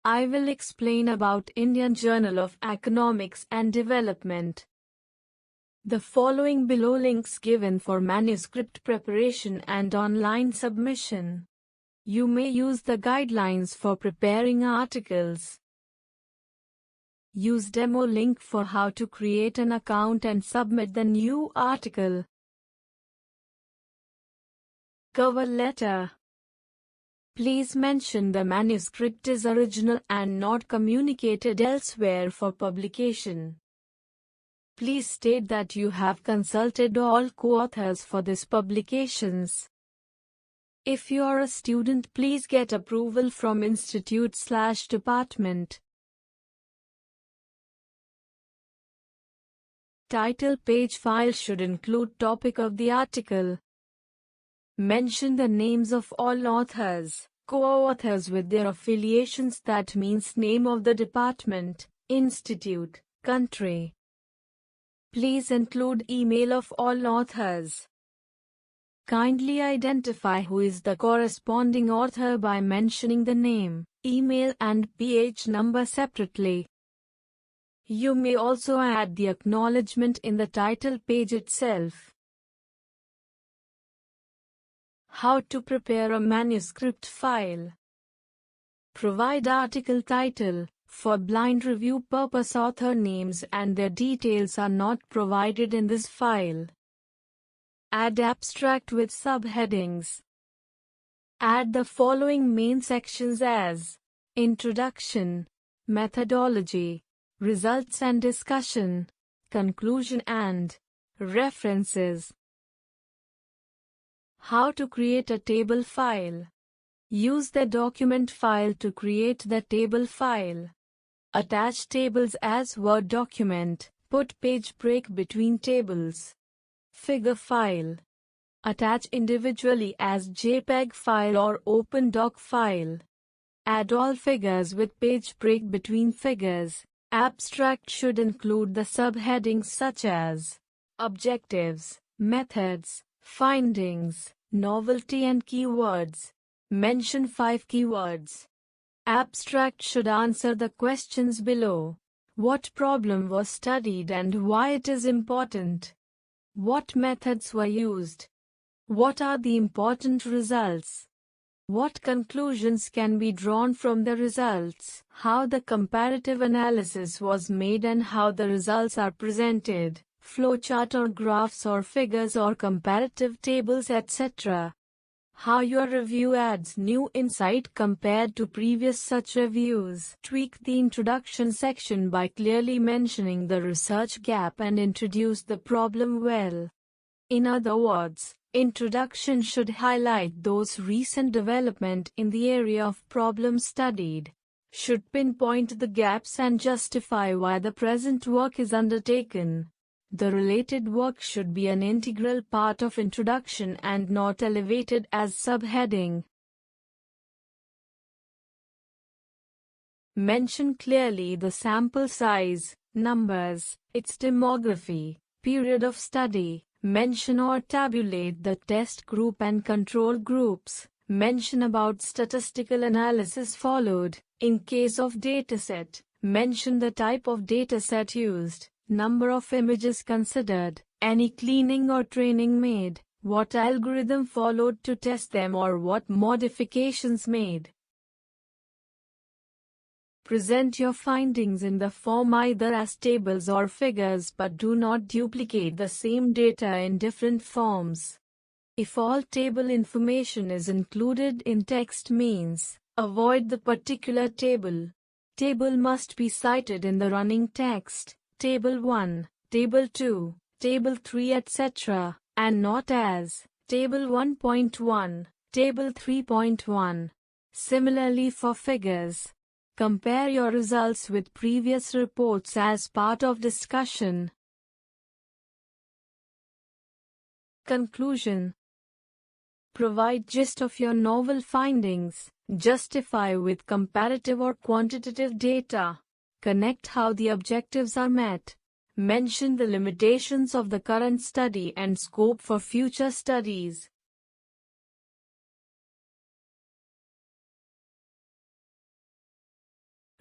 I will explain about Indian Journal of Economics and Development. The following below links given for manuscript preparation and online submission. You may use the guidelines for preparing articles. Use demo link for how to create an account and submit the new article. Cover letter. Please mention the manuscript is original and not communicated elsewhere for publication. Please state that you have consulted all co-authors for these publications. If you are a student, please get approval from institute/department. Title page file should include topic of the article. Mention the names of all authors, co-authors with their affiliations, that means name of the department, institute, country. Please include email of all authors. Kindly identify who is the corresponding author by mentioning the name, email and page number separately. You may also add the acknowledgement in the title page itself. How to prepare a manuscript file. Provide article title. For blind review purpose, author names and their details are not provided in this file. Add abstract with subheadings. Add the following main sections as Introduction, Methodology, Results and Discussion, Conclusion and References. How to create a table file. Use the document file to create the table file. Attach tables as Word document. Put page break between tables. Figure file. Attach individually as JPEG file or OpenDoc file. Add all figures with page break between figures. Abstract should include the subheadings such as objectives, methods, findings, novelty and keywords. Mention 5 keywords. Abstract should answer the questions below. What problem was studied and why it is important? What methods were used? What are the important results? What conclusions can be drawn from the results? How the comparative analysis was made and how the results are presented. Flowchart or graphs or figures or comparative tables, etc. How your review adds new insight compared to previous such reviews. Tweak the introduction section by clearly mentioning the research gap and introduce the problem well. In other words, introduction should highlight those recent development in the area of problem studied. Should pinpoint the gaps and justify why the present work is undertaken. The related work should be an integral part of introduction and not elevated as subheading. Mention clearly the sample size, numbers, its demography, period of study. Mention or tabulate the test group and control groups. Mention about statistical analysis followed. In case of dataset, mention the type of dataset used. Number of images considered, any cleaning or training made, what algorithm followed to test them or what modifications made. Present your findings in the form either as tables or figures, but do not duplicate the same data in different forms. If all table information is included in text means, avoid the particular table. Table must be cited in the running text. Table 1, Table 2, Table 3 etc., and not as Table 1.1, Table 3.1. Similarly for figures. Compare your results with previous reports as part of discussion. Conclusion. Provide gist of your novel findings. Justify with comparative or quantitative data. Connect how the objectives are met. Mention the limitations of the current study and scope for future studies.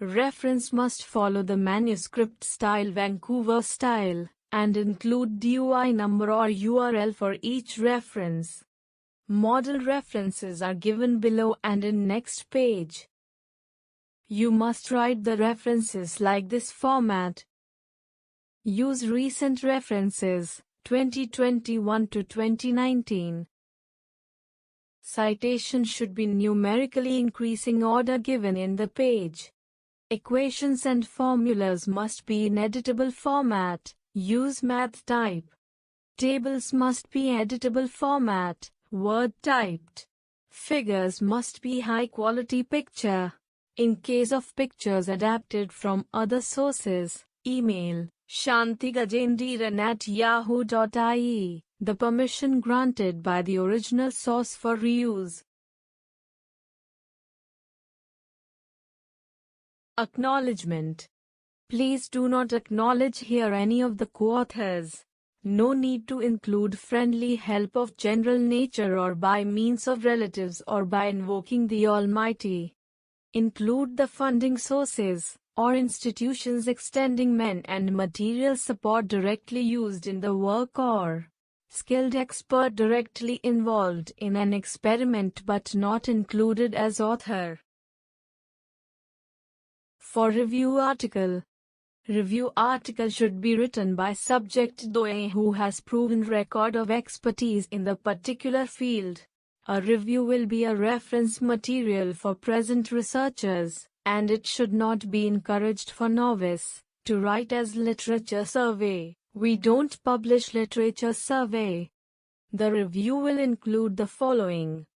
Reference must follow the manuscript style, Vancouver style, and include DOI number or URL for each reference. Model references are given below and in next page. You must write the references like this format. Use recent references, 2021 to 2019. Citation should be numerically increasing order given in the page. Equations and formulas must be in editable format. Use math type. Tables must be editable format, Word typed. Figures must be high quality picture. In case of pictures adapted from other sources, email shantigajendiran@yahoo.ie, the permission granted by the original source for reuse. Acknowledgement. Please do not acknowledge here any of the co-authors. No need to include friendly help of general nature or by means of relatives or by invoking the Almighty. Include the funding sources or institutions extending men and material support directly used in the work or skilled expert directly involved in an experiment but not included as author. For review article. Review article should be written by subject DOI who has proven record of expertise in the particular field. A review will be a reference material for present researchers, and it should not be encouraged for novice to write as literature survey. We don't publish literature survey. The review will include the following.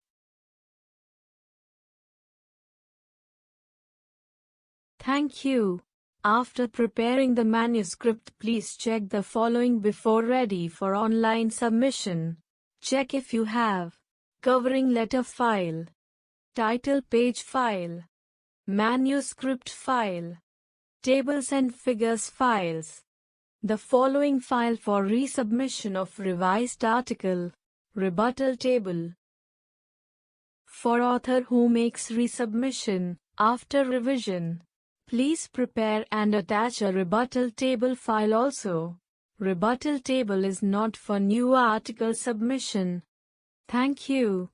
Thank you. After preparing the manuscript, please check the following before ready for online submission. Check if you have covering letter file, title page file, manuscript file, tables and figures files. The following file for resubmission of revised article, rebuttal table. For author who makes resubmission after revision, please prepare and attach a rebuttal table file also. Rebuttal table is not for new article submission. Thank you.